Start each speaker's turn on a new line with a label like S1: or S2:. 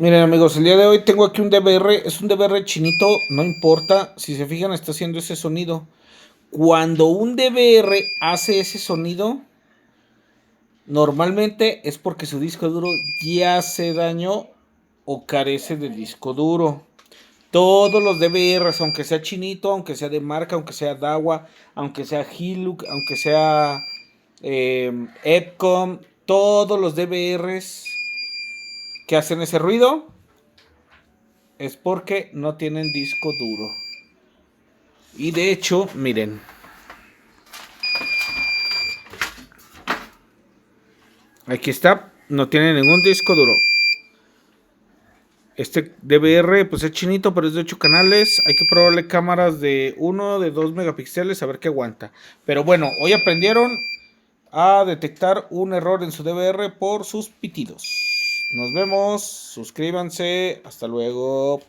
S1: Miren amigos, el día de hoy tengo aquí un DVR, es un DVR chinito, no importa, si se fijan está haciendo ese sonido. Cuando un DVR hace ese sonido, normalmente es porque su disco duro ya se dañó o carece de disco duro. Todos los DVRs, aunque sea chinito, aunque sea de marca, aunque sea Dawa, aunque sea Hilux, aunque sea Epcom, todos los DVRs que hacen ese ruido es porque no tienen disco duro. Y de hecho, miren, aquí está, no tiene ningún disco duro. Este DVR pues es chinito, pero es de 8 canales. Hay que probarle cámaras de 1, de 2 megapíxeles a ver qué aguanta. Pero bueno, hoy aprendieron a detectar un error en su DVR por sus pitidos. Nos vemos, suscríbanse, hasta luego.